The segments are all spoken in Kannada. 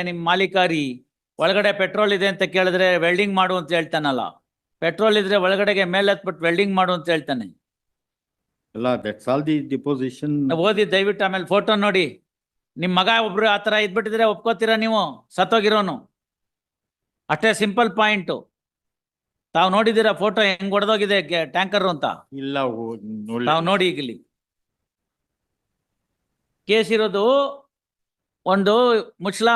ನಿಮ್ ಮಾಲೀಕಾರಿ ಒಳಗಡೆ ಪೆಟ್ರೋಲ್ ಇದೆ ಅಂತ ಕೇಳಿದ್ರೆ ವೆಲ್ಡಿಂಗ್ ಮಾಡು ಅಂತ ಹೇಳ್ತಾನಲ್ಲ. ಪೆಟ್ರೋಲ್ ಇದ್ರೆ ಒಳಗಡೆಗೆ ಮೇಲೆ ಹತ್ಬಿಟ್ಟು ವೆಲ್ಡಿಂಗ್ ಮಾಡು ಅಂತ ಹೇಳ್ತಾನೆ. ಅಲ್ಲ, ದಟ್ಸ್ ಆಲ್ ದಿ ಡಿಪೋಸಿಷನ್. ಓದಿ ದಯವಿಟ್ಟು ಆಮೇಲೆ ಫೋಟೋ ನೋಡಿ. ನಿಮ್ ಮಗ ಒಬ್ರು ಆತರ ಇದ್ಬಿಟ್ಟಿದ್ರೆ ಒಪ್ಕೋತೀರಾ ನೀವು? ಸತ್ತೋಗಿರೋನು ಅಷ್ಟೇ. Simple point. ತಾವ್ ನೋಡಿದೀರಾ ಫೋಟೋ ಹೆಂಗ್ ಹೊಡೆದೋಗಿದೆ ಟ್ಯಾಂಕರ್ ಅಂತ? ಇಲ್ಲ, ತಾವ್ ನೋಡಿ. ಈಗ ಇಲ್ಲಿ ಕೇಸ್ ಇರೋದು ಒಂದು ಮುಚ್ಲಾ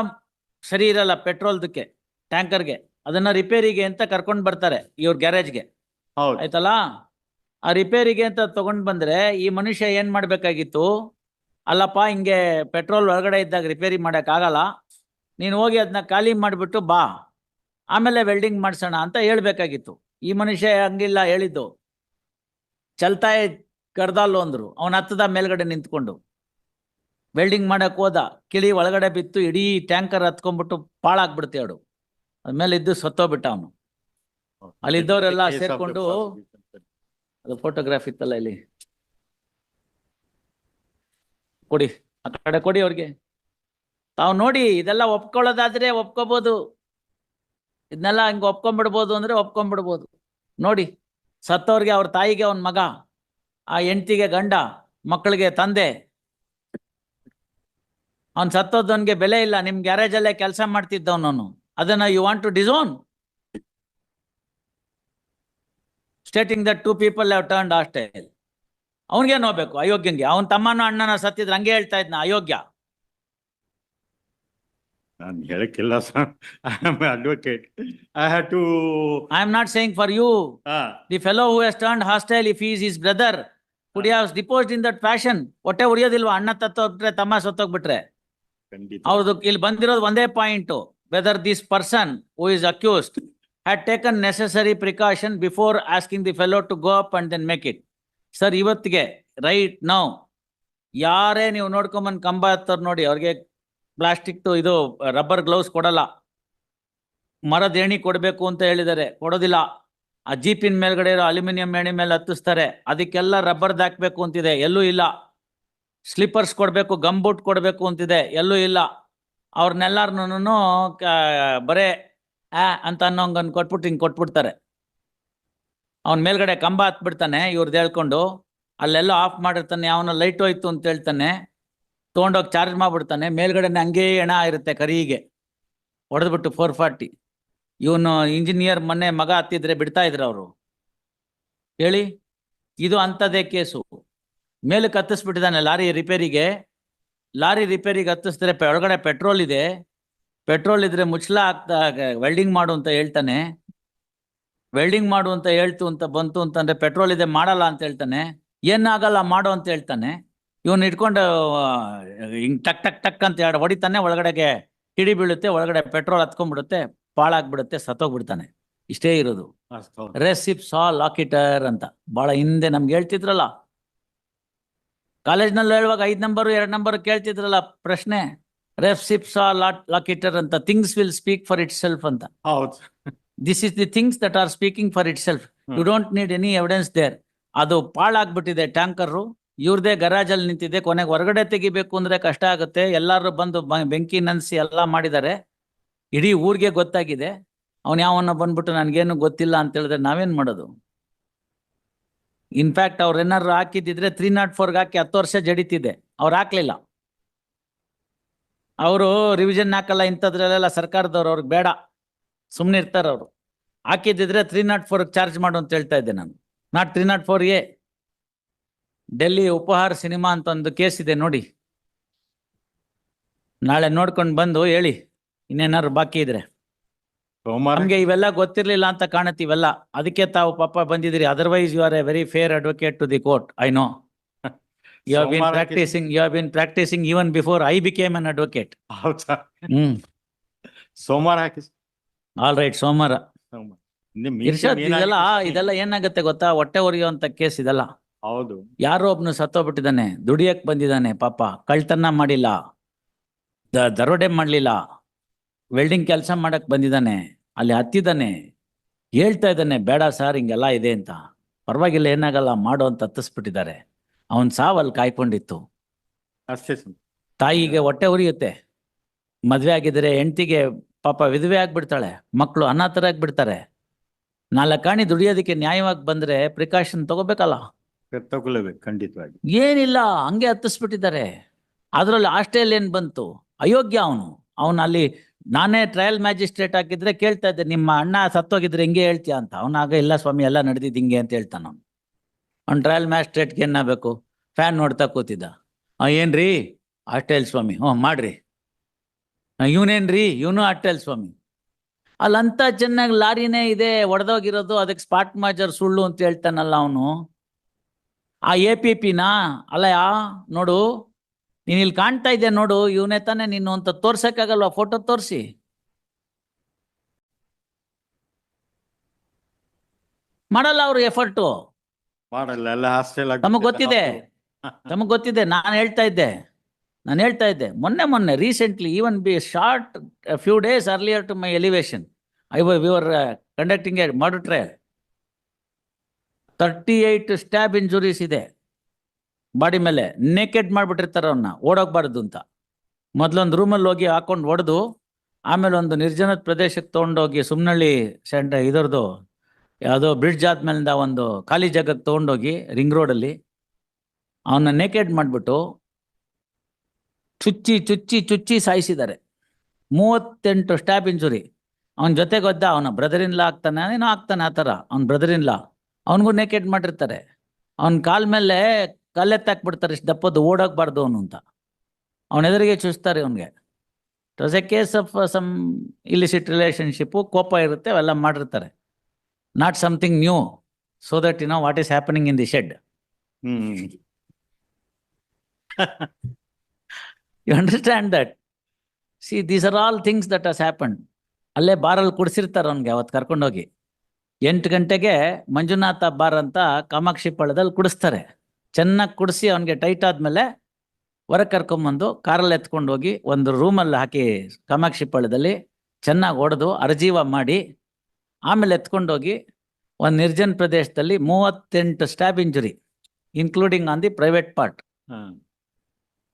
ಸರಿ ಇರಲ್ಲ ಪೆಟ್ರೋಲ್ದಕ್ಕೆ, ಟ್ಯಾಂಕರ್ಗೆ. ಅದನ್ನ ರಿಪೇರಿಗೆ ಅಂತ ಕರ್ಕೊಂಡ್ ಬರ್ತಾರೆ ಇವ್ರ ಗ್ಯಾರೇಜ್ಗೆ. ಆಯ್ತಲ್ಲ, ಆ ರಿಪೇರಿಗೆ ಅಂತ ತಗೊಂಡ್ ಬಂದ್ರೆ ಈ ಮನುಷ್ಯ ಏನ್ ಮಾಡ್ಬೇಕಾಗಿತ್ತು? ಅಲ್ಲಪ್ಪ, ಹಿಂಗೆ ಪೆಟ್ರೋಲ್ ಒಳಗಡೆ ಇದ್ದಾಗ ರಿಪೇರಿ ಮಾಡಕ್ ಆಗಲ್ಲ, ನೀನು ಹೋಗಿ ಅದನ್ನ ಖಾಲಿ ಮಾಡಿಬಿಟ್ಟು ಬಾ, ಆಮೇಲೆ ವೆಲ್ಡಿಂಗ್ ಮಾಡ್ಸೋಣ ಅಂತ ಹೇಳ್ಬೇಕಾಗಿತ್ತು. ಈ ಮನುಷ್ಯ ಹಂಗಿಲ್ಲ ಹೇಳಿದ್ದು. ಚಲ್ತಾಯ್ ಕರ್ದಲ್ಲು ಅಂದ್ರು. ಅವನ ಹತ್ತದ ಮೇಲ್ಗಡೆ ನಿಂತ್ಕೊಂಡು ವೆಲ್ಡಿಂಗ್ ಮಾಡಕ್ ಹೋದ. ಕಿಳಿ ಒಳಗಡೆ ಬಿತ್ತು, ಇಡೀ ಟ್ಯಾಂಕರ್ ಹತ್ಕೊಂಡ್ಬಿಟ್ಟು ಪಾಳಾಗ್ಬಿಡ್ತೆ ಅವಳು. ಅದ್ಮೇಲೆ ಇದ್ದು ಸತ್ತೋಗ್ಬಿಟ್ಟ ಅವನು. ಅಲ್ಲಿದ್ದವರೆಲ್ಲ ಸೇರ್ಕೊಂಡು, ಅದು ಫೋಟೋಗ್ರಾಫ್ ಇತ್ತಲ್ಲ ಇಲ್ಲಿ, ಕೊಡಿ ಆ ಕಡೆ ಕೊಡಿ ಅವ್ರಿಗೆ. ತಾವು ನೋಡಿ, ಇದೆಲ್ಲ ಒಪ್ಕೊಳ್ಳೋದಾದ್ರೆ ಒಪ್ಕೋಬಹುದು, ಇದನ್ನೆಲ್ಲ ಹಿಂಗ ಒಪ್ಕೊಂಡ್ಬಿಡ್ಬೋದು ಅಂದ್ರೆ ಒಪ್ಕೊಂಡ್ಬಿಡ್ಬೋದು. ನೋಡಿ, ಸತ್ತವ್ರಿಗೆ ಅವ್ರ ತಾಯಿಗೆ ಅವನ್ ಮಗ, ಆ ಹೆಂಡತಿಗೆ ಗಂಡ, ಮಕ್ಕಳಿಗೆ ತಂದೆ. ಅವ್ನು ಸತ್ತೋದವನ್ಗೆ ಬೆಲೆ ಇಲ್ಲ. ನಿಮ್ ಗ್ಯಾರೇಜ್ ಅಲ್ಲೇ ಕೆಲಸ ಮಾಡ್ತಿದ್ದವನು. ಅದನ್ನ you want to disown, stating that 2 people have turned hostile. ಅವನಿಗೆ ನೋಡ್ಬೇಕು, ಅಯೋಗ್ಯಂಗೆ. ಅವನ ತಮ್ಮನ ಅಣ್ಣನ ಸತ್ತಿದ್ರೆ ಹಂಗೆ ಹೇಳ್ತಾ ಇದ್ನ, ಅಯೋಗ್ಯ. ನಾನು ಹೇಳಕ್ಕಿಲ್ಲ sir, I am advocate. I have to. I am not saying for you. The fellow who has turned hostile, if he is his brother, could have deposed in that fashion. ಹೊಟ್ಟೆ ಉರಿಯೋದಿಲ್ವಾ? ಅಣ್ಣ ತತ್ತೋಗ್ಬಿಟ್ರೆ, ತಮ್ಮ ಸತ್ತೋಗ್ಬಿಟ್ರೆ. ಅವ್ರದ್ದು ಇಲ್ಲಿ ಬಂದಿರೋದು ಒಂದೇ point, weather this person who is accused had taken necessary precaution before asking the fellow to go up and then make it. Sir, ಇವತ್ತಿಗೆ ರೈಟ್ ನೌ ಯಾರೇ ನೀವು ನೋಡ್ಕೊಂಬಂದ್ ಕಂಬ ಹತ್ತೋರು ನೋಡಿ, ಅವ್ರಿಗೆ ಪ್ಲಾಸ್ಟಿಕ್ ಇದು ರಬ್ಬರ್ ಗ್ಲೌಸ್ ಕೊಡಲ್ಲ. ಮರದ ಏಣಿ ಕೊಡಬೇಕು ಅಂತ ಹೇಳಿದ್ದಾರೆ, ಕೊಡೋದಿಲ್ಲ. ಆ ಜೀಪಿನ ಮೇಲ್ಗಡೆ ಇರೋ ಅಲ್ಯೂಮಿನಿಯಂ ಏಣಿ ಮೇಲೆ ಹತ್ತಿಸ್ತಾರೆ, ಅದಕ್ಕೆಲ್ಲ ರಬ್ಬರ್ದು ಹಾಕ್ಬೇಕು ಅಂತಿದೆ, ಎಲ್ಲೂ ಇಲ್ಲ. ಸ್ಲಿಪ್ಪರ್ಸ್ ಕೊಡಬೇಕು, ಗಮ್ ಬೂಟ್ ಕೊಡಬೇಕು ಅಂತಿದೆ, ಎಲ್ಲೂ ಇಲ್ಲ. ಅವ್ರನ್ನೆಲ್ಲಾರನು ಬರೇ ಅಂತ ಅನ್ನೋಂಗನ್ ಕೊಟ್ಬಿಟ್ಟು ಹಿಂಗೆ ಕೊಟ್ಬಿಡ್ತಾರೆ. ಅವ್ನ ಮೇಲ್ಗಡೆ ಕಂಬ ಹತ್ಬಿಡ್ತಾನೆ, ಇವ್ರದ್ದು ಹೇಳ್ಕೊಂಡು ಅಲ್ಲೆಲ್ಲ ಆಫ್ ಮಾಡಿರ್ತಾನೆ. ಅವನ ಲೈಟ್ ಹೋಯ್ತು ಅಂತ ಹೇಳ್ತಾನೆ, ತೊಗೊಂಡೋಗಿ ಚಾರ್ಜ್ ಮಾಡ್ಬಿಡ್ತಾನೆ. ಮೇಲ್ಗಡೆ ಹಂಗೇ ಎಣ ಇರುತ್ತೆ ಕರಿಗೆ, ಹೊಡೆದ್ಬಿಟ್ಟು 440. ಇವನು ಇಂಜಿನಿಯರ್ ಮೊನ್ನೆ ಮಗ ಹತ್ತಿದ್ರೆ ಬಿಡ್ತಾ ಇದ್ರು ಅವರು, ಹೇಳಿ. ಇದು ಅಂಥದ್ದೇ ಕೇಸು. ಮೇಲಕ್ಕೆ ಹತ್ತಿಸ್ಬಿಟ್ಟಿದ್ದಾನೆ ಲಾರಿ ರಿಪೇರಿಗೆ. ಲಾರಿ ರಿಪೇರಿಗೆ ಹತ್ತಿಸಿದ್ರೆ ಒಳಗಡೆ ಪೆಟ್ರೋಲ್ ಇದೆ. ಪೆಟ್ರೋಲ್ ಇದ್ರೆ ಮುಚ್ಚಲ ಆಗ್ತಾ ವೆಲ್ಡಿಂಗ್ ಮಾಡು ಅಂತ ಹೇಳ್ತಾನೆ. ವೆಲ್ಡಿಂಗ್ ಮಾಡು ಅಂತ ಹೇಳ್ತು ಅಂತ ಬಂತು ಅಂತಂದ್ರೆ ಪೆಟ್ರೋಲ್ ಇದೆ ಮಾಡಲ್ಲ ಅಂತ ಹೇಳ್ತಾನೆ. ಏನಾಗಲ್ಲ ಮಾಡು ಅಂತ ಹೇಳ್ತಾನೆ. ಇವನ್ ಇಟ್ಕೊಂಡು ಹಿಂಗ್ ಟಕ್ ಟಕ್ ಟಕ್ ಅಂತ ಎರಡು ಹೊಡಿತಾನೆ, ಒಳಗಡೆಗೆ ಹಿಡಿ ಬೀಳುತ್ತೆ, ಒಳಗಡೆ ಪೆಟ್ರೋಲ್ ಹತ್ಕೊಂಡ್ಬಿಡುತ್ತೆ, ಪಾಳಾಗ್ಬಿಡುತ್ತೆ, ಸತ್ತೋಗ್ಬಿಡ್ತಾನೆ. ಇಷ್ಟೇ ಇರೋದು. ರೆಸಿಪ್ ಸಾ ಲಾಕಿಟರ್ ಅಂತ ಬಹಳ ಹಿಂದೆ ನಮ್ಗೆ ಹೇಳ್ತಿದ್ರಲ್ಲ, ಕಾಲೇಜ್ನಲ್ಲಿ ಹೇಳುವಾಗ 5 ನಂಬರ್ 2 ನಂಬರ್ ಕೇಳ್ತಿದ್ರಲ್ಲ ಪ್ರಶ್ನೆ. ರೆಸಿಪ್ ಸಾ ಲಾಕಿಟರ್ ಅಂತ, things will speak for itself ಅಂತ. This is the things that are speaking for itself. You don't need any evidence there. ಅದು ಪಾಳಾಗ್ಬಿಟ್ಟಿದೆ ಟ್ಯಾಂಕರು, ಇವ್ರದೇ ಗರಾಜಲ್ಲಿ ನಿಂತಿದೆ. ಕೊನೆಗೆ ಹೊರಗಡೆ ತೆಗಿಬೇಕು ಅಂದ್ರೆ ಕಷ್ಟ ಆಗುತ್ತೆ. ಎಲ್ಲಾರು ಬಂದು ಬೆಂಕಿ ನನ್ಸಿ ಎಲ್ಲ ಮಾಡಿದ್ದಾರೆ. ಇಡೀ ಊರಿಗೆ ಗೊತ್ತಾಗಿದೆ. ಅವನ್ ಯಾವನ್ನ ಬಂದ್ಬಿಟ್ಟು ನನ್ಗೇನು ಗೊತ್ತಿಲ್ಲ ಅಂತ ಹೇಳಿದ್ರೆ ನಾವೇನ್ ಮಾಡೋದು? ಇನ್ಫ್ಯಾಕ್ಟ್ ಅವ್ರು ಏನಾರು ಹಾಕಿದ್ದಿದ್ರೆ 304 ಹಾಕಿ 10 ವರ್ಷ ಜಡಿತಿದೆ. ಅವ್ರು ಹಾಕ್ಲಿಲ್ಲ. ಅವರು ರಿವಿಷನ್ ಹಾಕಲ್ಲ ಇಂಥದ್ರಲ್ಲೆಲ್ಲ ಸರ್ಕಾರದವ್ರು, ಅವ್ರಿಗೆ ಬೇಡ, ಸುಮ್ಮನೆ ಇರ್ತಾರೆ ಅವರು. ಹಾಕಿದ್ದಿದ್ರೆ 304 ಚಾರ್ಜ್ ಮಾಡು ಅಂತ ಹೇಳ್ತಾ ಇದ್ದೆ ನಾನು, ನಾಟ್ 304A. ಡೆಲ್ಲಿ ಉಪಹಾರ ಸಿನಿಮಾ ಅಂತ ಒಂದು ಕೇಸ್ ಇದೆ ನೋಡಿ, ನಾಳೆ ನೋಡ್ಕೊಂಡು ಬಂದು ಹೇಳಿ ಇನ್ನೇನಾದ್ರು ಬಾಕಿ ಇದ್ರೆ. ನಮ್ಗೆ ಇವೆಲ್ಲ ಗೊತ್ತಿರ್ಲಿಲ್ಲ ಅಂತ ಕಾಣುತ್ತೆ ಇವೆಲ್ಲ, ಅದಕ್ಕೆ ತಾವು ಪಾಪ ಬಂದಿದ್ದೀರಿ. Otherwise you are a very fair advocate to the court, I know. You have been practicing even before I became an advocate. ಸೋಮವಾರ ಹಾಕಿ. ಆಲ್ ರೈಟ್, ಸೋಮವಾರ. ಇರ್ಷಾದ್, ಇದೆಲ್ಲ ಏನಾಗುತ್ತೆ ಗೊತ್ತಾ? ಹೊಟ್ಟೆ ಉರಿಯುವಂತ ಕೇಸ್ ಇದೆಲ್ಲ. ಹೌದು. ಯಾರೋ ಒಬ್ನು ಸತ್ತೋಗ್ಬಿಟ್ಟಿದ್ದಾನೆ, ದುಡಿಯಕ್ ಬಂದಿದ್ದಾನೆ ಪಾಪ, ಕಳ್ತನ ಮಾಡಿಲ್ಲ, ದರೋಡೆ ಮಾಡ್ಲಿಲ್ಲ, ವೆಲ್ಡಿಂಗ್ ಕೆಲಸ ಮಾಡಕ್ ಬಂದಿದ್ದಾನೆ, ಅಲ್ಲಿ ಹತ್ತಿದ್ದಾನೆ, ಹೇಳ್ತಾ ಇದ್ದಾನೆ ಬೇಡ ಸರ್ ಹಿಂಗೆಲ್ಲ ಇದೆ ಅಂತ. ಪರವಾಗಿಲ್ಲ, ಏನಾಗಲ್ಲ ಮಾಡು ಅಂತ ಹತ್ತಿಸ್ಬಿಟ್ಟಿದ್ದಾರೆ. ಅವನ್ ಸಾವಲ್ಲಿ ಕಾಯ್ಕೊಂಡಿತ್ತು. ಅಷ್ಟೇ. ತಾಯಿಗೆ ಹೊಟ್ಟೆ ಉರಿಯುತ್ತೆ. ಮದ್ವೆ ಆಗಿದ್ರೆ ಹೆಂಡತಿಗೆ ಪಾಪ ವಿಧವೆ ಆಗ್ಬಿಡ್ತಾಳೆ, ಮಕ್ಕಳು ಅನಾಥರಾಗ್ಬಿಡ್ತಾರೆ. 4 ಆಣಿ ದುಡಿಯೋದಕ್ಕೆ ನ್ಯಾಯವಾಗಿ ಬಂದ್ರೆ ಪ್ರಿಕಾಷನ್ ತಗೋಬೇಕಲ್ಲ. ತಗೊಳ್ಬೇಕು ಖಂಡಿತವಾಗಿ. ಏನಿಲ್ಲ, ಹಂಗೆ ಹತ್ತಿಸ್ಬಿಟ್ಟಿದ್ದಾರೆ. ಅದ್ರಲ್ಲಿ ಆಸ್ಟ್ರೇಲಿಯಾ ಏನ್ ಬಂತು, ಅಯೋಗ್ಯ ಅವನು ಅಲ್ಲಿ ನಾನೇ ಟ್ರಯಲ್ ಮ್ಯಾಜಿಸ್ಟ್ರೇಟ್ ಹಾಕಿದ್ರೆ ಕೇಳ್ತಾ ಇದ್ದೆ, ನಿಮ್ಮ ಅಣ್ಣ ಸತ್ತೋಗಿದ್ರೆ ಹೆಂಗೆ ಹೇಳ್ತೀಯ ಅಂತ. ಅವನಾಗ ಇಲ್ಲ ಸ್ವಾಮಿ, ಎಲ್ಲ ನಡೆದಿದ್ದು ಹಿಂಗೆ ಅಂತ ಹೇಳ್ತಾನ ಅವ್ನು ಟ್ರಯಲ್ ಮ್ಯಾಜಿಸ್ಟ್ರೇಟ್ಗೆ ಏನಾಗಬೇಕು, ಫ್ಯಾನ್ ನೋಡ್ತಾ ಕೂತಿದ್ದ. ಏನ್ರಿ ಆಸ್ಟ್ರೇಲ್ ಸ್ವಾಮಿ, ಮಾಡ್ರಿ. ಇವನೇನ್ರಿ, ಇವನು ಆಸ್ಟ್ರೇಲ್ ಸ್ವಾಮಿ. ಅಲ್ಲಂತ ಚೆನ್ನಾಗಿ ಲಾರಿನೇ ಇದೆ ಒಡೆದೋಗಿರೋದು, ಅದಕ್ಕೆ ಸ್ಪಾಟ್ ಮಾಜರ್ ಸುಳ್ಳು ಅಂತ ಹೇಳ್ತಾನಲ್ಲ ಅವನು. ಆ APPನ ಅಲ್ಲ ನೋಡು, ನೀನ್ ಇಲ್ಲಿ ಕಾಣ್ತಾ ಇದ್ದೆ ನೋಡು, ಇವನೇ ತಾನೇ ನೀನು ಅಂತ ತೋರ್ಸಕ್ಕಾಗಲ್ವಾ, ಫೋಟೋ ತೋರಿಸಿ. ಮಾಡಲ್ಲ ಅವ್ರು ಎಫರ್ಟು, ಮಾಡಲ್ಲ, ಎಲ್ಲ ಹಾಸ್ಟೆಲ್ ತಮಗ್ ಗೊತ್ತಿದೆ. ನಾನು ಹೇಳ್ತಾ ಇದ್ದೆ ಮೊನ್ನೆ recently, even be short few days earlier to my elevation, we were conducting a murder trial. 38 stab injuries ಇದೆ ಬಾಡಿ ಮೇಲೆ. ನೇಕೆಡ್ ಮಾಡ್ಬಿಟ್ಟಿರ್ತಾರೆ ಅವನ್ನ, ಓಡೋಗ್ಬಾರ್ದು ಅಂತ. ಮೊದ್ಲೊಂದು ರೂಮಲ್ಲಿ ಹೋಗಿ ಹಾಕೊಂಡು ಹೊಡೆದು, ಆಮೇಲೆ ಒಂದು ನಿರ್ಜನದ ಪ್ರದೇಶಕ್ಕೆ ತೊಗೊಂಡೋಗಿ, ಸುಮ್ನಳ್ಳಿ ಇದರದು ಯಾವುದೋ ಬ್ರಿಡ್ಜ್ ಆದ್ಮೇಲಿಂದ ಒಂದು ಖಾಲಿ ಜಾಗಕ್ಕೆ ತೊಗೊಂಡೋಗಿ ರಿಂಗ್ ರೋಡಲ್ಲಿ ಅವನ್ನ ನೇಕೆಡ್ ಮಾಡಿಬಿಟ್ಟು ಚುಚ್ಚಿ ಸಾಯಿಸಿದ್ದಾರೆ. 38 ಸ್ಟ್ಯಾಬ್ ಇಂಜುರಿ. ಅವನ ಜೊತೆಗೊದ್ದ ಅವನ ಬ್ರದರ್ ಇನ್ ಲಾ ಆಗ್ತಾನೆ, ಏನೋ ಆಗ್ತಾನೆ ಆ ಥರ. ಅವ್ನ ಬ್ರದರ್ ಇನ್ ಲಾ ಅವನಿಗೂ ನೇಕೆಡ್ ಮಾಡಿರ್ತಾರೆ. ಅವನ ಕಾಲ ಮೇಲೆ ಕಲ್ಲೆತ್ತಾಕ್ಬಿಡ್ತಾರೆ, ಇಷ್ಟು ದಪ್ಪದ್ದು, ಓಡೋಗ್ಬಾರ್ದು ಅವನು ಅಂತ. ಅವನ ಎದುರಿಗೆ ಚುಚ್ತಾರೆ ಅವನಿಗೆ. It was a case of some illicit relationship, ಕೋಪ ಇರುತ್ತೆ, ಅವೆಲ್ಲ ಮಾಡಿರ್ತಾರೆ. Not something new, so that you know what is happening in the shed. You understand that? See, these are all things that has happened. ಅಲ್ಲೇ ಬಾರಲ್ಲಿ ಕುಡಿಸಿರ್ತಾರೆ ಅವನಿಗೆ. ಅವತ್ತು ಕರ್ಕೊಂಡೋಗಿ 8 ಗಂಟೆಗೆ ಮಂಜುನಾಥ ಬಾರ್ ಅಂತ ಕಾಮಾಕ್ಷಿ ಪಾಳ್ಯದಲ್ಲಿ ಕುಡಿಸ್ತಾರೆ. ಚೆನ್ನಾಗಿ ಕುಡಿಸಿ ಅವನಿಗೆ ಟೈಟ್ ಆದ್ಮೇಲೆ ಹೊರಗೆ ಕರ್ಕೊಂಬಂದು ಕಾರಲ್ಲಿ ಎತ್ಕೊಂಡು ಹೋಗಿ ಒಂದು ರೂಮಲ್ಲಿ ಹಾಕಿ, ಕಾಮಾಕ್ಷಿ ಪಾಳ್ಯದಲ್ಲಿ ಚೆನ್ನಾಗಿ ಹೊಡೆದು ಅರ್ಜೀವ ಮಾಡಿ, ಆಮೇಲೆ ಎತ್ಕೊಂಡೋಗಿ ಒಂದು ನಿರ್ಜನ ಪ್ರದೇಶದಲ್ಲಿ 38 stab injury, including on the private part.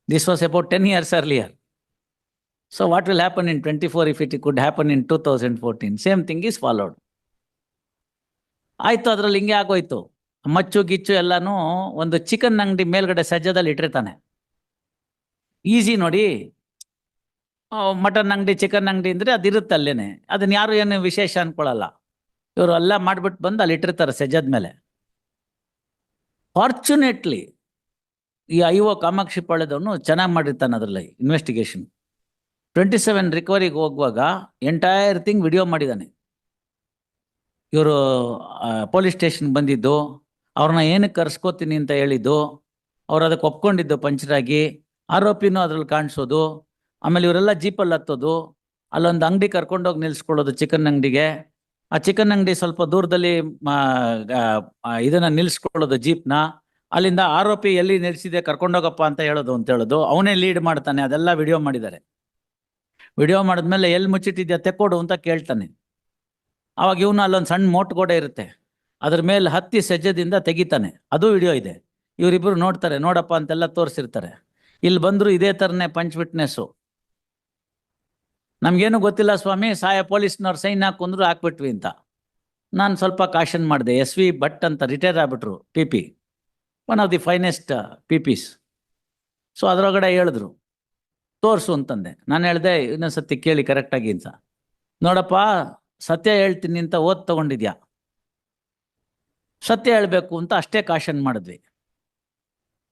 This was about 10 years earlier. So what will happen in 24 if it could happen in 2014? Same thing is followed. ಆಯ್ತು, ಅದ್ರಲ್ಲಿ ಹಿಂಗೆ ಆಗೋಯ್ತು. ಮಚ್ಚು ಗಿಚ್ಚು ಎಲ್ಲಾನು ಒಂದು ಚಿಕನ್ ಅಂಗಡಿ ಮೇಲ್ಗಡೆ ಸಜ್ಜದಲ್ಲಿ ಇಟ್ಟಿರ್ತಾನೆ. ಈಸಿ ನೋಡಿ, ಮಟನ್ ಅಂಗಡಿ, ಚಿಕನ್ ಅಂಗಡಿ ಅಂದ್ರೆ ಅದಿರುತ್ತೆ ಅಲ್ಲೇನೆ. ಅದನ್ನ ಯಾರು ಏನು ವಿಶೇಷ ಅನ್ಕೊಳ್ಳಲ್ಲ. ಇವರು ಎಲ್ಲ ಮಾಡ್ಬಿಟ್ಟು ಬಂದು ಅಲ್ಲಿ ಇಟ್ಟಿರ್ತಾರೆ ಸಜ್ಜದ ಮೇಲೆ. ಫಾರ್ಚುನೇಟ್ಲಿ ಈ ಕಾಮಾಕ್ಷಿ ಪಾಳ್ಯದವನು ಚೆನ್ನಾಗಿ ಮಾಡಿರ್ತಾನೆ ಅದರಲ್ಲಿ ಇನ್ವೆಸ್ಟಿಗೇಷನ್. 27 ರಿಕವರಿಗೆ ಹೋಗುವಾಗ ಎಂಟೈರ್ ಥಿಂಗ್ ವಿಡಿಯೋ ಮಾಡಿದ್ದಾನೆ. ಇವರು ಪೊಲೀಸ್ ಸ್ಟೇಷನ್ ಬಂದಿದ್ದು, ಅವ್ರನ್ನ ಏನಕ್ಕೆ ಕರ್ಸ್ಕೋತೀನಿ ಅಂತ ಹೇಳಿದ್ದು, ಅವ್ರು ಅದಕ್ಕೆ ಒಪ್ಕೊಂಡಿದ್ದು ಪಂಚರಾಗಿ, ಆರೋಪಿನೂ ಅದ್ರಲ್ಲಿ ಕಾಣಿಸೋದು. ಆಮೇಲೆ ಇವರೆಲ್ಲ ಜೀಪಲ್ಲಿ ಹತ್ತೋದು, ಅಲ್ಲೊಂದು ಅಂಗಡಿ ಕರ್ಕೊಂಡೋಗಿ ನಿಲ್ಸ್ಕೊಳ್ಳೋದು, ಚಿಕನ್ ಅಂಗಡಿಗೆ. ಆ ಚಿಕನ್ ಅಂಗಡಿ ಸ್ವಲ್ಪ ದೂರದಲ್ಲಿ ಇದನ್ನ ನಿಲ್ಸ್ಕೊಳ್ಳೋದು ಜೀಪ್ನ. ಅಲ್ಲಿಂದ ಆರೋಪಿ ಎಲ್ಲಿ ನಿಲ್ಸಿದೆ ಕರ್ಕೊಂಡೋಗಪ್ಪ ಅಂತ ಹೇಳೋದು. ಅವನೇ ಲೀಡ್ ಮಾಡ್ತಾನೆ. ಅದೆಲ್ಲ ವಿಡಿಯೋ ಮಾಡಿದ್ದಾರೆ. ವಿಡಿಯೋ ಮಾಡಿದ್ಮೇಲೆ ಎಲ್ಲಿ ಮುಚ್ಚಿಟ್ಟಿದ್ಯಾ ತೆಕ್ಕೊಡು ಅಂತ ಕೇಳ್ತಾನೆ. ಅವಾಗ ಇವನು ಅಲ್ಲೊಂದು ಸಣ್ಣ ಮೋಟ್ ಗೋಡೆ ಇರುತ್ತೆ, ಅದ್ರ ಮೇಲೆ ಹತ್ತಿ ಸಜ್ಜದಿಂದ ತೆಗಿತಾನೆ. ಅದು ವಿಡಿಯೋ ಇದೆ. ಇವರಿಬ್ರು ನೋಡ್ತಾರೆ, ನೋಡಪ್ಪ ಅಂತೆಲ್ಲ ತೋರಿಸಿರ್ತಾರೆ. ಇಲ್ಲಿ ಬಂದ್ರು ಇದೇ ಥರನೇ ಪಂಚ್ ವಿಟ್ನೆಸ್ಸು. ನಮ್ಗೇನು ಗೊತ್ತಿಲ್ಲ ಸ್ವಾಮಿ, ಪೊಲೀಸ್ನವ್ರು ಸೈನ್ ಹಾಕೊಂಡ್ರು ಹಾಕ್ಬಿಟ್ವಿ ಅಂತ. ನಾನು ಸ್ವಲ್ಪ ಕಾಷನ್ ಮಾಡಿದೆ. SV ಭಟ್ ಅಂತ ರಿಟೈರ್ ಆಗ್ಬಿಟ್ರು, PP, one of the finest PPs. So ಅದರೊಳಗಡೆ ಹೇಳಿದ್ರು ತೋರಿಸು ಅಂತಂದೆ. ನಾನು ಹೇಳಿದೆ, ಇನ್ನೊಂದ್ಸತಿ ಕೇಳಿ ಕರೆಕ್ಟಾಗಿ ಅಂತ. ನೋಡಪ್ಪ, ಸತ್ಯ ಹೇಳ್ತೀನಿ ಅಂತ ತಗೊಂಡಿದ್ಯಾ, ಸತ್ಯ ಹೇಳ್ಬೇಕು ಅಂತ ಅಷ್ಟೇ ಕಾಷನ್ ಮಾಡಿದ್ವಿ.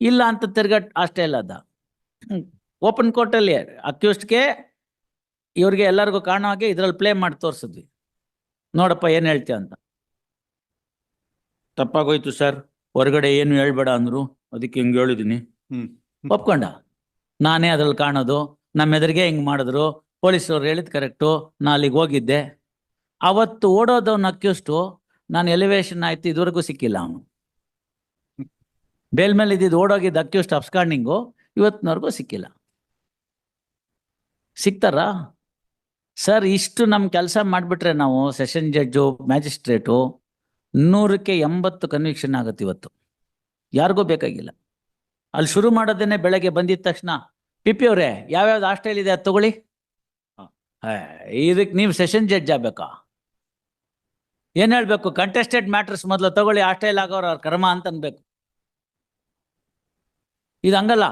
ಇಲ್ಲ ಅಂತ ತಿರ್ಗಟ್ ಅಷ್ಟೇ ಇಲ್ಲ. ಅದ ಓಪನ್ ಕೋರ್ಟಲ್ಲಿ ಅಕ್ಯೂಸ್ಡ್ಗೆ ಇವ್ರಿಗೆ ಎಲ್ಲರಿಗೂ ಕಾಣೋ ಹಾಗೆ ಇದ್ರಲ್ಲಿ ಪ್ಲೇ ಮಾಡಿ ತೋರಿಸಿದ್ವಿ. ನೋಡಪ್ಪ ಏನು ಹೇಳ್ತೀಯ ಅಂತ. ತಪ್ಪಾಗೋಯ್ತು ಸರ್, ಹೊರಗಡೆ ಏನು ಹೇಳ್ಬೇಡ ಅಂದ್ರು, ಅದಕ್ಕೆ ಹಿಂಗೆ ಹೇಳಿದ್ದೀನಿ. ಒಪ್ಕೊಂಡ. ನಾನೇ ಅದ್ರಲ್ಲಿ ಕಾಣೋದು, ನಮ್ಮ ಎದುರಿಗೆ ಹಿಂಗೆ ಮಾಡಿದ್ರು, ಪೊಲೀಸವ್ರು ಹೇಳಿದ್ ಕರೆಕ್ಟು, ನಾ ಅಲ್ಲಿಗೆ ಹೋಗಿದ್ದೆ. ಅವತ್ತು ಓಡೋದವ್ನ ಅಕ್ಯೂಸ್ಟು ನಾನು ಎಲಿವೇಶನ್ ಆಯ್ತು, ಇದುವರೆಗೂ ಸಿಕ್ಕಿಲ್ಲ. ಅವನು ಬೇಲ್ ಮೇಲೆ ಇದ್ದಿದ್ದು ಓಡೋಗಿದ್ದ ಅಕ್ಯೂಸ್ಟ್ ಅಬ್ಸ್ಕಾಂಡಿಂಗು ಇವತ್ತಿನವರೆಗೂ ಸಿಕ್ಕಿಲ್ಲ. ಸಿಗ್ತಾರಾ ಸರ್? ಇಷ್ಟು ನಮ್ಮ ಕೆಲಸ ಮಾಡಿಬಿಟ್ರೆ ನಾವು, ಸೆಷನ್ ಜಡ್ಜು, ಮ್ಯಾಜಿಸ್ಟ್ರೇಟು, 100ಕ್ಕೆ 80 ಕನ್ವಿಕ್ಷನ್ ಆಗುತ್ತೆ ಇವತ್ತು. ಯಾರಿಗೂ ಬೇಕಾಗಿಲ್ಲ. ಅಲ್ಲಿ ಶುರು ಮಾಡೋದೇನೆ ಬೆಳಗ್ಗೆ ಬಂದಿದ ತಕ್ಷಣ, PP ಅವರೇ ಯಾವ್ಯಾವ್ದು ಹಾಸ್ಟೆಲ್ ಇದೆ ಅದು ತಗೊಳ್ಳಿ, ಇದಕ್ಕೆ ನೀವು ಸೆಷನ್ ಜಡ್ಜ್ ಆಗ್ಬೇಕಾ? ಏನ್ ಹೇಳ್ಬೇಕು? ಕಂಟೆಸ್ಟೆಡ್ ಮ್ಯಾಟರ್ಸ್ ಮೊದಲು ತಗೊಳ್ಳಿ, ಹಾಸ್ಟೆಲ್ ಆಗೋರು ಅವ್ರ ಕರ್ಮ ಅಂತ ಅನ್ಬೇಕು. ಇದು ಹಂಗಲ್ಲ.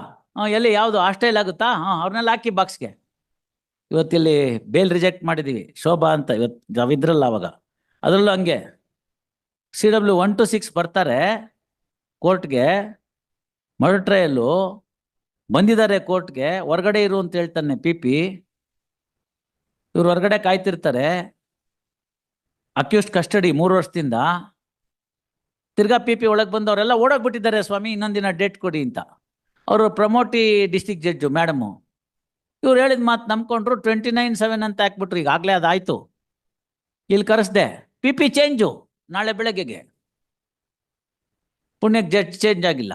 ಎಲ್ಲಿ ಯಾವುದು ಹಾಸ್ಟೆಲ್ ಆಗುತ್ತಾ? ಅವ್ರನ್ನೆಲ್ಲ ಹಾಕಿ ಬಾಕ್ಸ್ಗೆ. ಇವತ್ತಿಲ್ಲಿ ಬೇಲ್ ರಿಜೆಕ್ಟ್ ಮಾಡಿದೀವಿ, ಶೋಭಾ ಅಂತ, ಇವತ್ತು ನಾವಿದ್ರಲ್ಲ ಅವಾಗ. ಅದರಲ್ಲೂ ಹಂಗೆ CW 1 to 6 ಬರ್ತಾರೆ ಕೋರ್ಟ್ಗೆ, ಮರ್ಡರ್ ಟ್ರಯಲ್ಲು ಬಂದಿದ್ದಾರೆ ಕೋರ್ಟ್ಗೆ, ಹೊರಗಡೆ ಇರು ಅಂತ ಹೇಳ್ತಾನೆ PP. ಇವ್ರು ಹೊರಗಡೆ ಕಾಯ್ತಿರ್ತಾರೆ, ಅಕ್ಯೂಸ್ಡ್ ಕಸ್ಟಡಿ 3 ವರ್ಷದಿಂದ. ತಿರ್ಗಾ PP ಒಳಗೆ ಬಂದು ಅವರೆಲ್ಲ ಓಡೋಗ್ಬಿಟ್ಟಿದ್ದಾರೆ, ಸ್ವಾಮಿ ಇನ್ನೊಂದಿನ ಡೇಟ್ ಕೊಡಿ ಅಂತ. ಅವರು ಪ್ರಮೋಟಿ ಡಿಸ್ಟಿಕ್ ಜಡ್ಜು ಮೇಡಮು. ಇವ್ರು ಹೇಳಿದ ಮಾತು ನಂಬ್ಕೊಂಡ್ರು, 29/7 ಅಂತ ಹಾಕ್ಬಿಟ್ರು. ಈಗಾಗಲೇ ಅದಾಯ್ತು, ಇಲ್ಲಿ ಕರೆಸ್ದೆ. PP ಚೇಂಜು ನಾಳೆ ಬೆಳಗ್ಗೆಗೆ. ಪುಣ್ಯಕ್ಕೆ ಜಡ್ಜ್ ಚೇಂಜ್ ಆಗಿಲ್ಲ.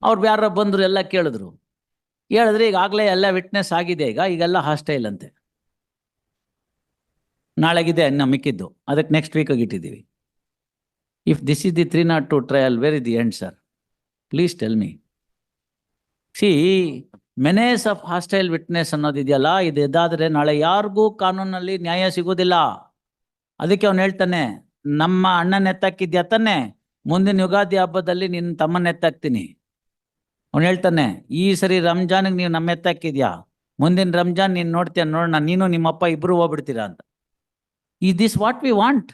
ಅವ್ರು ಯಾರೋ ಬಂದರು, ಎಲ್ಲ ಕೇಳಿದ್ರು. ಹೇಳಿದ್ರೆ ಈಗಾಗಲೇ ಎಲ್ಲ ವಿಟ್ನೆಸ್ ಆಗಿದೆ, ಈಗೆಲ್ಲ ಹಾಸ್ಟೈಲ್ ಅಂತೆ. ನಾಳೆಗಿದೆ ಇನ್ನು ಮಿಕ್ಕಿದ್ದು, ಅದಕ್ಕೆ ನೆಕ್ಸ್ಟ್ ವೀಕಿಗೆ ಇಟ್ಟಿದ್ದೀವಿ. If this is the 302 trial, where is the end sir? Please tell me. See, menace of hostile witness ಅನ್ನೋದಿದೆಯಲ್ಲ, ಇದು ಇದಾದರೆ ನಾಳೆ ಯಾರಿಗೂ ಕಾನೂನಲ್ಲಿ ನ್ಯಾಯ ಸಿಗೋದಿಲ್ಲ. ಅದಕ್ಕೆ ಅವ್ನು ಹೇಳ್ತಾನೆ, ನಮ್ಮ ಅಣ್ಣನ ಎತ್ತಾಕಿದ್ಯಾ ತಾನೆ, ಮುಂದಿನ ಯುಗಾದಿ ಹಬ್ಬದಲ್ಲಿ ನಿನ್ನ ತಮ್ಮನ ಎತ್ತಾಕ್ತೀನಿ. ಅವ್ನು ಹೇಳ್ತಾನೆ, ಈ ಸರಿ ರಂಜಾನ್ಗೆ ನೀವು ನಮ್ಮ ಎತ್ತಾಕಿದ್ಯಾ, ಮುಂದಿನ ರಂಜಾನ್ ನೀನು ನೋಡ್ತೀಯ, ನೋಡೋಣ, ನೀನು ನಿಮ್ಮಪ್ಪ ಇಬ್ಬರು ಹೋಗ್ಬಿಡ್ತೀರಾ ಅಂತ. Is this what we want?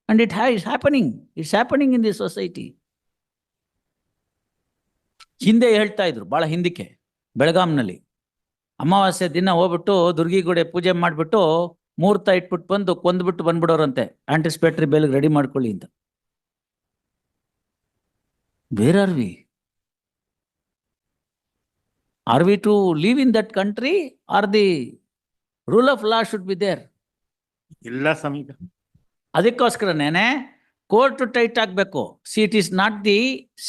And it is happening. It's happening in this society. ಹಿಂದೆ ಹೇಳ್ತಾ ಇದ್ರು, ಬಹಳ ಹಿಂದಕ್ಕೆ, ಬೆಳಗಾಂನಲ್ಲಿ ಅಮಾವಾಸ್ಯೆ ದಿನ ಹೋಗ್ಬಿಟ್ಟು ದುರ್ಗಿಗುಡೆ ಪೂಜೆ ಮಾಡಿಬಿಟ್ಟು ಮುಹೂರ್ತ ಇಟ್ಬಿಟ್ಟು ಬಂದು ಕೊಂದ್ಬಿಟ್ಟು ಬಂದ್ಬಿಡೋರಂತೆ, ಆಂಟಿಸಿಪೇಟರಿ ಬೇಲ್ಗೆ ರೆಡಿ ಮಾಡ್ಕೊಳ್ಳಿ ಅಂತ. Where are we? Are we to live in that country, or the rule of law should be there? ಇಲ್ಲ ಸಮೀಪ. ಅದಕ್ಕೋಸ್ಕರನೇ ಕೋರ್ಟ್ ಟೈಟ್ ಆಗಬೇಕು. See, it is not the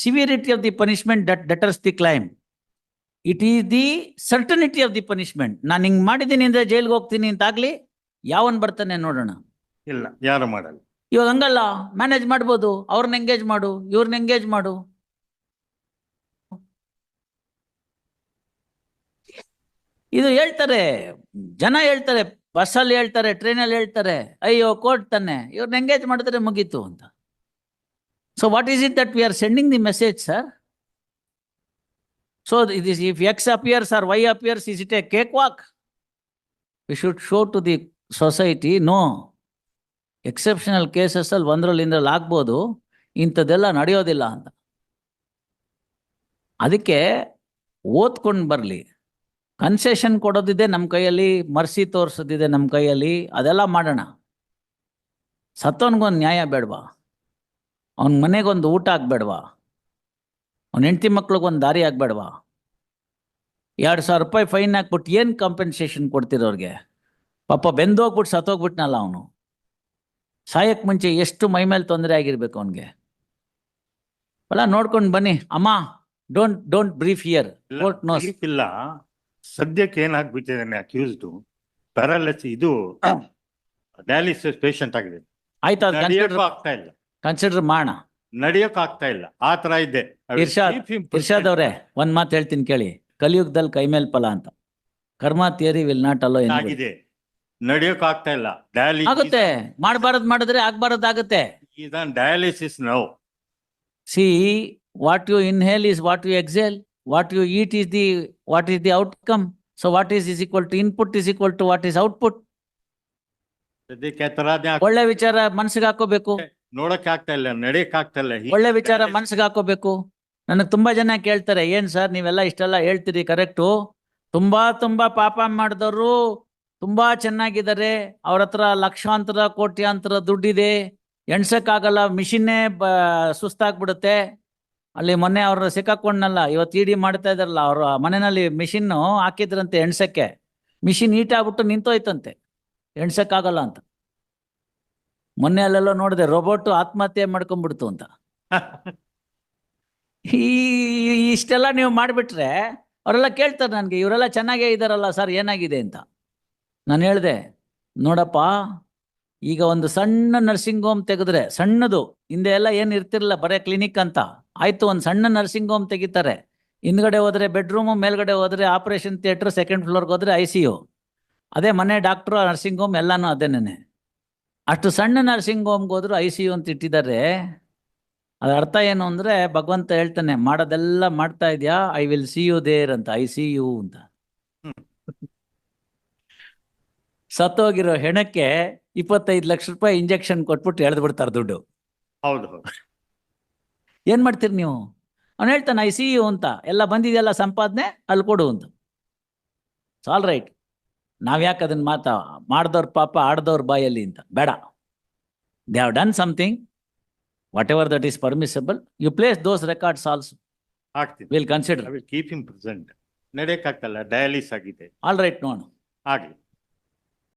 severity of the punishment that deters the crime, it is the certainty of the punishment. ನಾನು ಹಿಂಗೆ ಮಾಡಿದ್ದೀನಿ ಅಂದ್ರೆ ಜೈಲ್ಗೆ ಹೋಗ್ತೀನಿ ಅಂತಾಗ್ಲಿ, ಯಾವನ್ ಬರ್ತಾನೆ ನೋಡೋಣ. ಇಲ್ಲ, ಯಾರು ಮಾಡಲ್ಲ. ಇವಾಗ ಹಂಗಲ್ಲ, ಮ್ಯಾನೇಜ್ ಮಾಡ್ಬೋದು. ಅವ್ರನ್ನ ಎಂಗೇಜ್ ಮಾಡು, ಇವ್ರನ್ನ ಎಂಗೇಜ್ ಮಾಡು. ಇದು ಹೇಳ್ತಾರೆ ಜನ, ಹೇಳ್ತಾರೆ ಬಸ್ಸಲ್ಲಿ, ಹೇಳ್ತಾರೆ ಟ್ರೈನಲ್ಲಿ, ಹೇಳ್ತಾರೆ ಅಯ್ಯೋ ಕೋರ್ಟ್ ತಾನೆ, ಇವ್ರನ್ನ ಎಂಗೇಜ್ ಮಾಡಿದ್ರೆ ಮುಗೀತು ಅಂತ. So what is it that we are sending the message, sir? So it is, if X appears or Y appears, is it a cakewalk? We should show to the society, no, exceptional cases ಅಲ್ಲಿ ಒಂದರಲ್ಲಿ ಆಗ್ಬೋದು, ಇಂಥದ್ದೆಲ್ಲ ನಡೆಯೋದಿಲ್ಲ ಅಂತ. ಅದಕ್ಕೆ ಓದ್ಕೊಂಡು ಬರಲಿ. ಕನ್ಸೆಷನ್ ಕೊಡೋದಿದೆ ನಮ್ಮ ಕೈಯಲ್ಲಿ, ಮರ್ಸಿ ತೋರಿಸೋದಿದೆ ನಮ್ಮ ಕೈಯಲ್ಲಿ, ಅದೆಲ್ಲ ಮಾಡೋಣ. ಸತ್ತವನಿಗೊಂದು ನ್ಯಾಯ ಬೇಡವಾ? ಅವನ ಮನೆಗೊಂದು ಊಟ ಆಗ್ಬೇಡವಾ? ಅವನ ಹೆಂಡತಿ ಮಕ್ಳಿಗೊಂದು ದಾರಿ ಆಗ್ಬೇಡವಾ? 2,000 ರೂಪಾಯಿ ಫೈನ್ ಹಾಕ್ಬಿಟ್ಟು ಏನು ಕಾಂಪೆನ್ಸೇಷನ್ ಕೊಡ್ತಿರೋರಿಗೆ? ಪಾಪ ಬೆಂದೋಗ್ಬಿಟ್ಟು ಸತ್ತೋಗ್ಬಿಟ್ನಲ್ಲ ಅವನು. ಸಾಯಕ್ಕೆ ಮುಂಚೆ ಎಷ್ಟು ಮೈ ಮೇಲೆ ತೊಂದರೆ ಆಗಿರ್ಬೇಕು ಅವನಿಗೆ. ಅಲ್ಲ, ನೋಡ್ಕೊಂಡು ಬನ್ನಿ ಅಮ್ಮ. Don't brief here, court knows. ಇಲ್ಲ, ಸದ್ಯಕ್ಕೆ ಏನಾಗ್ಬಿಟ್ಟಿದ್ದಾನೆ, ಅಕ್ಯೂಸ್ಡ್ ಪ್ಯಾರಾಲಿಸಿಸ್, ಇದು ಡಯಾಲಿಸಿಸ್ ಪೇಷಂಟ್ ಆಗಿದೆ. ಆಯ್ತಾ? ಆಗ್ತಾ ಇಲ್ಲ, ಕನ್ಸಿಡರ್ ಮಾಡೋಣ. ನಡೆಯೋಕ್ ಆಗ್ತಾ ಇಲ್ಲ, ಆ ತರ ಇದೆ. ಇರ್ಷಾದ್ ಅವ್ರೆ, ಒಂದ್ ಮಾತು ಹೇಳ್ತೀನಿ ಕೇಳಿ. ಕಲಿಯುಗದಲ್ಲಿ ಕೈ ಮೇಲ್ ಫಲ ಅಂತ, ಕರ್ಮ ಥಿಯರಿ ವಿಲ್ ನಾಟ್ ಅಲೋ ಆಗಿದೆ. ನಡೆಯೋಕ್ ಆಗ್ತಾ ಇಲ್ಲ, ಆಗುತ್ತೆ. ಮಾಡಬಾರದ್ ಮಾಡಿದ್ರೆ ಆಗ್ಬಾರದಾಗುತ್ತೆ. Dialysis no. See, what you inhale is what you exhale, what you eat is the outcome. So what is equal to input is equal to what is output. ಒಳ್ಳೆ ವಿಚಾರ ಮನಸ್ಸಿಗೆ ಹಾಕೋಬೇಕು. ನೋಡಕ್ ಆಗ್ತಾ ಇಲ್ಲ, ನಡೆಯಕ್ ಆಗ್ತಾ ಇಲ್ಲ. ಒಳ್ಳೆ ವಿಚಾರ ಮನಸ್ಸಿಗೆ ಹಾಕೋಬೇಕು. ನನಗೆ ತುಂಬಾ ಜನ ಕೇಳ್ತಾರೆ, ಏನ್ ಸರ್ ನೀವೆಲ್ಲ ಇಷ್ಟೆಲ್ಲ ಹೇಳ್ತೀರಿ, ಕರೆಕ್ಟು, ತುಂಬಾ ಪಾಪ ಮಾಡಿದವರು ತುಂಬಾ ಚೆನ್ನಾಗಿದ್ದಾರೆ, ಅವ್ರ ಹತ್ರ ಲಕ್ಷಾಂತರ ಕೋಟ್ಯಾಂತರ ದುಡ್ಡಿದೆ, ಎಣ್ಸಕ್ಕಾಗಲ್ಲ, ಮಿಷಿನ್ನೇ ಸುಸ್ತಾಗ್ಬಿಡುತ್ತೆ. ಅಲ್ಲಿ ಮೊನ್ನೆ ಅವ್ರನ್ನ ಸಿಕ್ಕಾಕೊಂಡ್ನಲ್ಲ, ಇವತ್ತು ಇಡಿ ಮಾಡ್ತಾ ಇದಾರಲ್ಲ, ಅವ್ರ ಮನೆಯಲ್ಲಿ ಮಿಷಿನ್ ಹಾಕಿದ್ರಂತೆ ಎಣ್ಸಕ್ಕೆ. ಮಿಷಿನ್ ಹೀಟ್ ಆಗ್ಬಿಟ್ಟು ನಿಂತೋಯ್ತಂತೆ, ಎಣ್ಸಕ್ಕಾಗಲ್ಲ ಅಂತ. ಮೊನ್ನೆ ಅಲ್ಲೆಲ್ಲ ನೋಡಿದೆ, ರೋಬೋಟ್ ಆತ್ಮಹತ್ಯೆ ಮಾಡ್ಕೊಂಡ್ಬಿಡ್ತು ಅಂತ. ಇಷ್ಟೆಲ್ಲ ನೀವು ಮಾಡಿಬಿಟ್ರೆ ಅವರೆಲ್ಲ ಕೇಳ್ತಾರೆ ನನಗೆ, ಇವರೆಲ್ಲ ಚೆನ್ನಾಗೇ ಇದ್ದಾರಲ್ಲ ಸರ್, ಏನಾಗಿದೆ ಅಂತ. ನಾನು ಹೇಳಿದೆ, ನೋಡಪ್ಪ, ಈಗ ಒಂದು ಸಣ್ಣ ನರ್ಸಿಂಗ್ ಹೋಮ್ ತೆಗೆದ್ರೆ, ಸಣ್ಣದು, ಹಿಂದೆ ಎಲ್ಲ ಏನು ಇರ್ತಿರಲಿಲ್ಲ, ಬರೀ ಕ್ಲಿನಿಕ್ ಅಂತ ಆಯ್ತು, ಒಂದು ಸಣ್ಣ ನರ್ಸಿಂಗ್ ಹೋಮ್ ತೆಗಿತಾರೆ. ಹಿಂದ್ಗಡೆ ಹೋದ್ರೆ ಬೆಡ್ರೂಮು, ಮೇಲ್ಗಡೆ ಹೋದ್ರೆ ಆಪರೇಷನ್ ಥಿಯೇಟರ್, ಸೆಕೆಂಡ್ ಫ್ಲೋರ್ಗೆ ಹೋದ್ರೆ ICU. ಅದೇ ಮನೆ ಡಾಕ್ಟ್ರು ನರ್ಸಿಂಗ್ ಹೋಮ್ ಎಲ್ಲಾನು ಅದೇನೇನೆ. ಅಷ್ಟು ಸಣ್ಣ ನರ್ಸಿಂಗ್ ಹೋಮ್ಗೆ ಹೋದ್ರು ICU ಅಂತ ಇಟ್ಟಿದ್ದಾರೆ. ಅದ್ರ ಅರ್ಥ ಏನು ಅಂದ್ರೆ ಭಗವಂತ ಹೇಳ್ತಾನೆ, ಮಾಡೋದೆಲ್ಲ ಮಾಡ್ತಾ ಇದ್ಯಾ, I will see you there ಅಂತ, ICU ಅಂತ. ಸತ್ತೋಗಿರೋ ಹೆಣಕ್ಕೆ 25 ಲಕ್ಷ ರೂಪಾಯಿ ಇಂಜೆಕ್ಷನ್ ಕೊಟ್ಬಿಟ್ಟು ಎಳೆದು ಬಿಡ್ತಾರೆ ದುಡ್ಡು. ಹೌದು ಹೌದು. ಏನ್ ಮಾಡ್ತೀರಿ ನೀವು? ಅವ್ನು ಹೇಳ್ತಾನೆ ICU ಅಂತ, ಎಲ್ಲ ಬಂದಿದೆಯಲ್ಲ ಸಂಪಾದನೆ ಅಲ್ಲಿ ಕೊಡು ಅಂತ. ಆಲ್ ರೈಟ್, ನಾವ್ಯಾಕೆ ಅದನ್ನ ಮಾಡ್ದವ್ರ ಪಾಪ ಆಡ್ದವ್ರ ಬಾಯಲ್ಲಿ ಅಂತ ಬೇಡ. They have done something, whatever that is permissible, you place those records also, ಆಗ್ತೀನಿ. Will consider. I will keep him present. ನಡೆಯಕ್ಕಾಗ್ತಲ್ಲ, ಡಯಾಲಿಸ್ ಆಗಿದೆ. ಆಲ್ ರೈಟ್, ನೋಡು. ಆಗ್ಲಿ.